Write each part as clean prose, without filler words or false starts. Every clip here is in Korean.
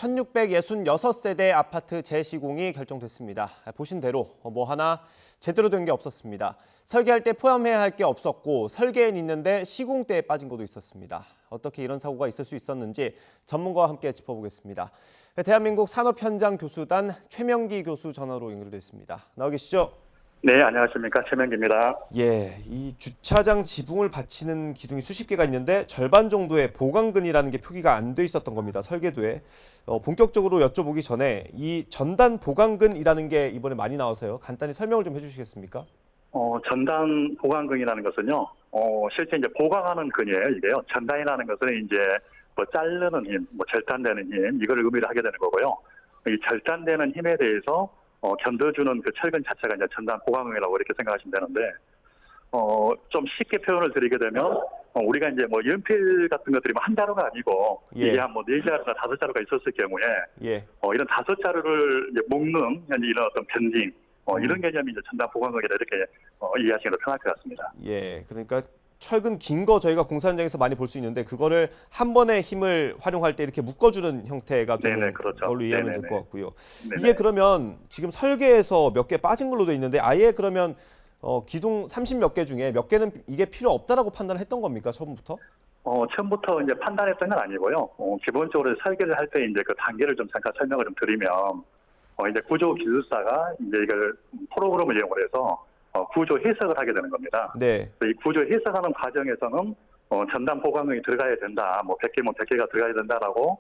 1666세대 아파트 재시공이 결정됐습니다. 보신 대로 뭐 하나 제대로 된 게 없었습니다. 설계할 때 포함해야 할 게 없었고 설계엔 있는데 시공대에 빠진 것도 있었습니다. 어떻게 이런 사고가 있을 수 있었는지 전문가와 함께 짚어보겠습니다. 대한민국 산업현장교수단 최명기 교수 전화로 연결돼 있습니다. 나와 계시죠? 네, 안녕하십니까. 최명기입니다. 예, 이 주차장 지붕을 받치는 기둥이 수십 개가 있는데 절반 정도의 보강근이라는 게 표기가 안 돼 있었던 겁니다. 설계도에. 본격적으로 여쭤보기 전에 이 전단 보강근이라는 게 이번에 많이 나와서요. 간단히 설명을 좀 해주시겠습니까? 전단 보강근이라는 것은요, 실제 이제 보강하는 근이에요, 이게요. 전단이라는 것은 이제 뭐 자르는 힘, 뭐 절단되는 힘, 이걸 의미를 하게 되는 거고요. 이 절단되는 힘에 대해서 견뎌주는 그 철근 자체가 이제 전단 보강근이라고 이렇게 생각하시면 되는데, 좀 쉽게 표현을 드리게 되면, 우리가 이제 뭐 연필 같은 것들이 뭐 한 자루가 아니고, 이게 한 뭐 네 자루나 다섯 자루가 있었을 경우에, 이런 다섯 자루를 이제 묶는 이런 어떤 밴딩, 이런 개념이 이제 전단 보강근이다 이렇게 이해하시는 게 편할 것 같습니다. 예, 그러니까 철근 긴 거 저희가 공사 현장에서 많이 볼 수 있는데 그거를 한 번의 힘을 활용할 때 이렇게 묶어주는 형태가 되는 그렇죠. 걸로 이해하면 될 것 같고요. 네네. 이게 그러면 지금 설계에서 몇 개 빠진 걸로 돼 있는데 아예 그러면 기둥 30몇 개 중에 몇 개는 이게 필요 없다라고 판단을 했던 겁니까, 처음부터? 처음부터 이제 판단했던 건 아니고요. 기본적으로 설계를 할 때 이제 그 단계를 좀 잠깐 설명을 좀 드리면, 이제 구조 기술사가 이제 이걸 프로그램을 이용을 해서 구조 해석을 하게 되는 겁니다. 네. 이 구조 해석하는 과정에서는 전단 보강근이 들어가야 된다, 뭐 100개면 100개가 들어가야 된다라고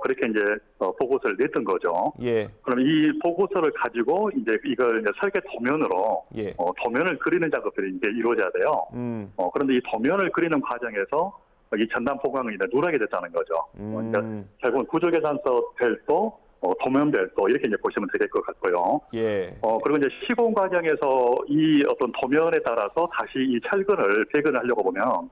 그렇게 이제 보고서를 냈던 거죠. 예. 그럼 이 보고서를 가지고 이제 이걸 이제 설계 도면으로 도면을 그리는 작업들이 이제 이루어져야 돼요. 그런데 이 도면을 그리는 과정에서 이 전단 보강근이 누락이 됐다는 거죠. 그러니까 결국은 구조 계산서 별도 도면 별도 이렇게 이제 보시면 될 것 같고요. 예. 그리고 이제 시공 과정에서 이 어떤 도면에 따라서 다시 이 철근을 배근을 하려고 보면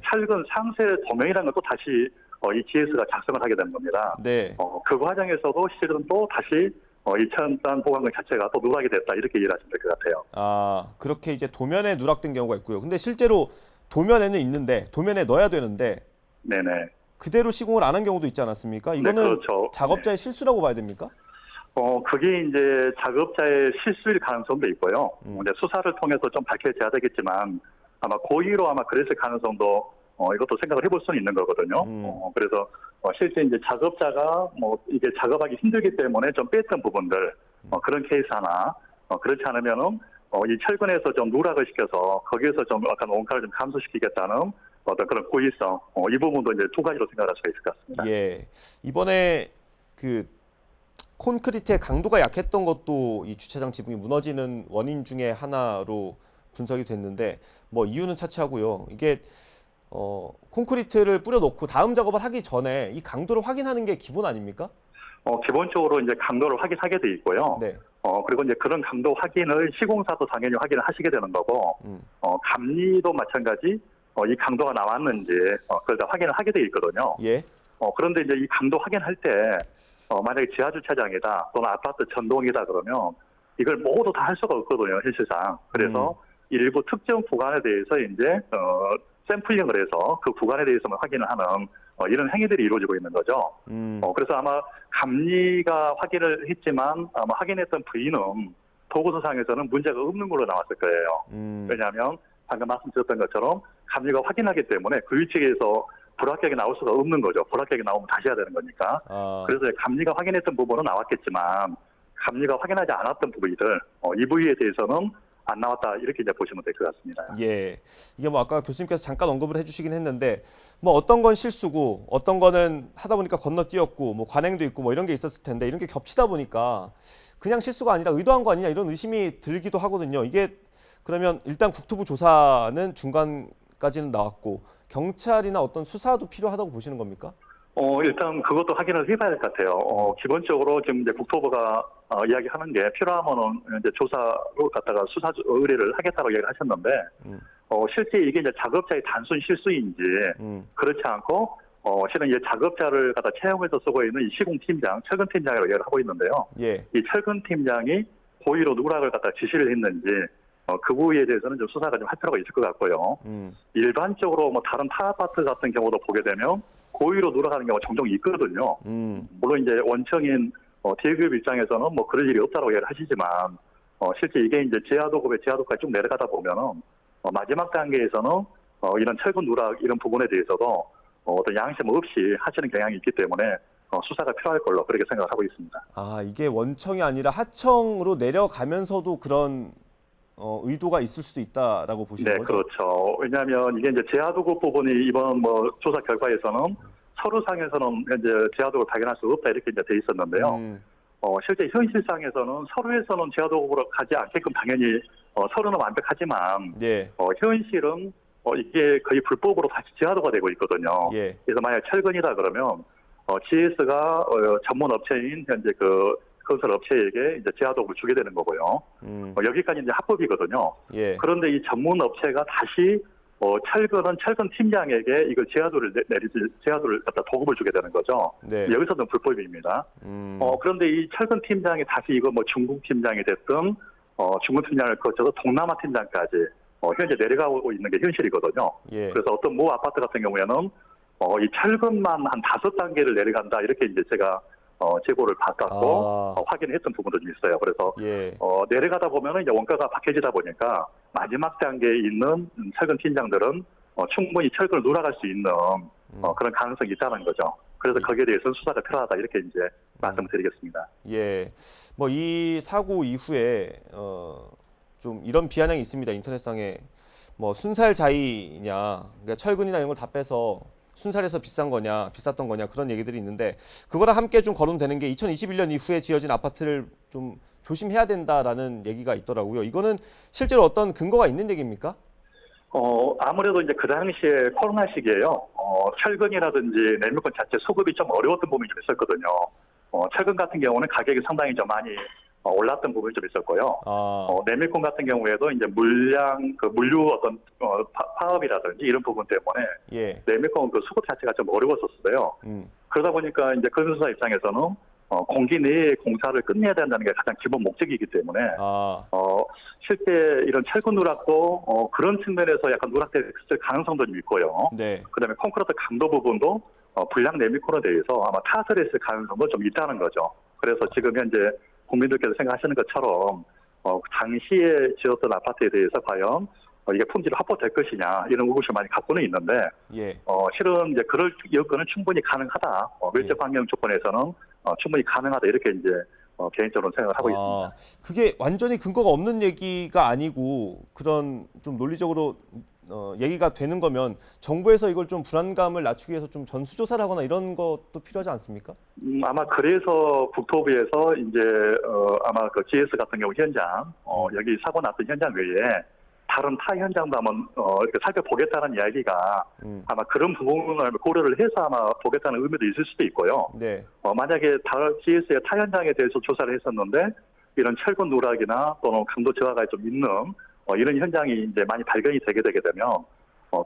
철근 상세 도면이라는 것도 다시 이 GS가 작성을 하게 되는 겁니다. 네. 그 과정에서도 실은 또 다시 이 전단 보강근 자체가 또 누락이 됐다 이렇게 이해하시면 될 것 같아요. 아, 그렇게 이제 도면에 누락된 경우가 있고요. 근데 실제로 도면에는 있는데 도면에 넣어야 되는데 네네. 그대로 시공을 안 한 경우도 있지 않았습니까? 이거는 그렇죠. 작업자의 실수라고 봐야 됩니까? 그게 이제 작업자의 실수일 가능성도 있고요. 이제 수사를 통해서 좀 밝혀져야 되겠지만 아마 고의로 아마 그랬을 가능성도 이것도 생각을 해볼 수는 있는 거거든요. 그래서 실제 이제 작업자가 뭐 이게 작업하기 힘들기 때문에 좀 뺐던 부분들 그런 케이스 하나 그렇지 않으면은 이 철근에서 좀 누락을 시켜서 거기에서 좀 약간 원가를 좀 감소시키겠다는 어떤 그런 고의성 이 부분도 이제 두 가지로 생각할 수가 있을 것 같습니다. 예, 이번에 그 콘크리트의 강도가 약했던 것도 이 주차장 지붕이 무너지는 원인 중에 하나로 분석이 됐는데 뭐 이유는 차치하고요. 이게 콘크리트를 뿌려놓고 다음 작업을 하기 전에 이 강도를 확인하는 게 기본 아닙니까? 기본적으로 이제 강도를 확인하게 돼 있고요. 네. 그리고 이제 그런 강도 확인을 시공사도 당연히 확인을 하시게 되는 거고, 감리도 마찬가지 이 강도가 나왔는지 그걸 다 확인을 하게 돼 있거든요. 예. 그런데 이제 이 강도 확인할 때 만약에 지하주차장이다 또는 아파트 전동이다 그러면 이걸 모두 다 할 수가 없거든요, 현실상. 그래서 일부 특정 구간에 대해서 이제 샘플링을 해서 그 구간에 대해서만 확인을 하는 이런 행위들이 이루어지고 있는 거죠. 그래서 아마 감리가 확인을 했지만 아마 확인했던 부위는 보고서상에서는 문제가 없는 걸로 나왔을 거예요. 왜냐하면 방금 말씀드렸던 것처럼 감리가 확인하기 때문에 그 위치에서 불합격이 나올 수가 없는 거죠. 불합격이 나오면 다시 해야 되는 거니까. 그래서 감리가 확인했던 부분은 나왔겠지만 감리가 확인하지 않았던 부위들 이 부위에 대해서는 안 나왔다 이렇게 이제 보시면 될 것 같습니다. 예, 이게 뭐 아까 교수님께서 잠깐 언급을 해주시긴 했는데 뭐 어떤 건 실수고 어떤 거는 하다 보니까 건너뛰었고 뭐 관행도 있고 뭐 이런 게 있었을 텐데 이런 게 겹치다 보니까 그냥 실수가 아니라 의도한 거 아니냐 이런 의심이 들기도 하거든요. 이게 그러면 일단 국토부 조사는 중간까지는 나왔고 경찰이나 어떤 수사도 필요하다고 보시는 겁니까? 일단 그것도 확인을 해봐야 될 것 같아요. 기본적으로 지금 이제 국토부가 이야기하는 게 필요하면은 이제 조사로 갖다가 수사 의뢰를 하겠다고 얘기를 하셨는데, 실제 이게 이제 작업자의 단순 실수인지 그렇지 않고 실은 이제 작업자를 갖다 채용해서 쓰고 있는 이 시공팀장, 철근팀장이라고 얘기를 하고 있는데요. 예. 이 철근팀장이 고의로 누락을 갖다 지시를 했는지 그 부위에 대해서는 좀 수사가 좀 할 필요가 있을 것 같고요. 일반적으로 뭐 다른 타 아파트 같은 경우도 보게 되면 고의로 누락하는 경우가 종종 있거든요. 물론 이제 원청인 대기업 입장에서는 뭐 그럴 일이 없다고 얘기를 하시지만 실제 이게 이제 제하도급의 제하도까지 쭉 내려가다 보면은 마지막 단계에서는 이런 철근 누락 이런 부분에 대해서도 어떤 양심 없이 하시는 경향이 있기 때문에 수사가 필요할 걸로 그렇게 생각을 하고 있습니다. 아, 이게 원청이 아니라 하청으로 내려가면서도 그런 의도가 있을 수도 있다라고 보시는 네, 거죠? 그렇죠. 왜냐하면 이게 이제 제하도급 부분이 이번 뭐 조사 결과에서는 서류상에서는 현재 제하도급을 발견할 수 없다 이렇게 이제 돼 있었는데요. 실제 현실상에서는 서류에서는 제하도급으로 가지 않게끔 당연히 서류는 완벽하지만 예. 현실은 이게 거의 불법으로 다시 제하도가 되고 있거든요. 예. 그래서 만약 철근이다 그러면 GS가 전문 업체인 현재 그 건설 업체에게 이제 제하도급을 주게 되는 거고요. 여기까지 이제 합법이거든요. 예. 그런데 이 전문 업체가 다시 철근은 철근 팀장에게 이걸 제하도를 갖다 도급을 주게 되는 거죠. 네. 여기서는 불법입니다. 그런데 이 철근 팀장이 다시 이거 뭐 중국 팀장이 됐든 중국 팀장을 거쳐서 동남아 팀장까지 현재 내려가고 있는 게 현실이거든요. 예. 그래서 어떤 모 아파트 같은 경우에는 이 철근만 한 5단계를 내려간다 이렇게 이제 제가 제보를 받았고 확인했던 부분도 좀 있어요. 그래서 예. 내려가다 보면은 이제 원가가 박해지다 보니까 마지막 단계에 있는 철근 팀장들은 충분히 철근을 누락할 수 있는 그런 가능성이 있다는 거죠. 그래서 거기에 대해서는 수사가 필요하다 이렇게 이제 말씀드리겠습니다. 예. 뭐 이 사고 이후에 좀 이런 비아냥이 있습니다. 인터넷상에 뭐 순살자이냐, 그러니까 철근이나 이런 걸 다 빼서 순살에서 비싼 거냐, 비쌌던 거냐 그런 얘기들이 있는데 그거랑 함께 좀 거론되는 게 2021년 이후에 지어진 아파트를 좀 조심해야 된다라는 얘기가 있더라고요. 이거는 실제로 어떤 근거가 있는 얘기입니까? 아무래도 이제 그 당시에 코로나 시기에요. 철근이라든지 내물건 자체 수급이 좀 어려웠던 부분이 좀 있었거든요. 철근 같은 경우는 가격이 상당히 좀 많이 올랐던 부분이 좀 있었고요. 내밀권 같은 경우에도 이제 물류 어떤 파업이라든지 이런 부분 때문에 예. 내밀권 그 수급 자체가 좀 어려웠었어요. 그러다 보니까 이제 건설사 입장에서는 공기 내에 공사를 끝내야 된다는 게 가장 기본 목적이기 때문에 실제 이런 철근 누락도 그런 측면에서 약간 누락될 가능성도 좀 있고요. 네. 그다음에 콘크리트 강도 부분도 불량 내밀권에 대해서 아마 타설을 했을 가능성도 좀 있다는 거죠. 그래서 지금 현재 국민들께서 생각하시는 것처럼 당시에 지었던 아파트에 대해서 과연 이게 품질이 확보될 것이냐 이런 의구심을 많이 갖고는 있는데 예. 실은 이제 그럴 여건은 충분히 가능하다. 밀접 환경 조건에서는 충분히 가능하다 이렇게 이제 개인적으로 생각을 하고 있습니다. 그게 완전히 근거가 없는 얘기가 아니고 그런 좀 논리적으로 얘기가 되는 거면 정부에서 이걸 좀 불안감을 낮추기 위해서 좀 전수조사를 하거나 이런 것도 필요하지 않습니까? 아마 그래서 국토부에서 이제 아마 그 GS 같은 경우 현장 여기 사고 났던 현장 외에 다른 타 현장도 한번 이렇게 살펴보겠다는 이야기가 아마 그런 부분을 고려를 해서 아마 보겠다는 의미도 있을 수도 있고요. 네. 만약에 GS의 타 현장에 대해서 조사를 했었는데 이런 철근 누락이나 또는 강도 저하가 좀 있는 이런 현장이 이제 많이 발견이 되게 되면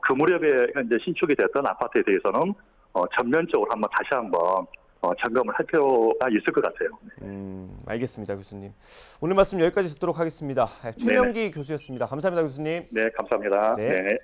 그 무렵에 현재 신축이 됐던 아파트에 대해서는 전면적으로 다시 한번 점검을 할 필요가 있을 것 같아요. 알겠습니다, 교수님. 오늘 말씀 여기까지 듣도록 하겠습니다. 최명기 교수였습니다. 감사합니다, 교수님. 네, 감사합니다. 네. 네.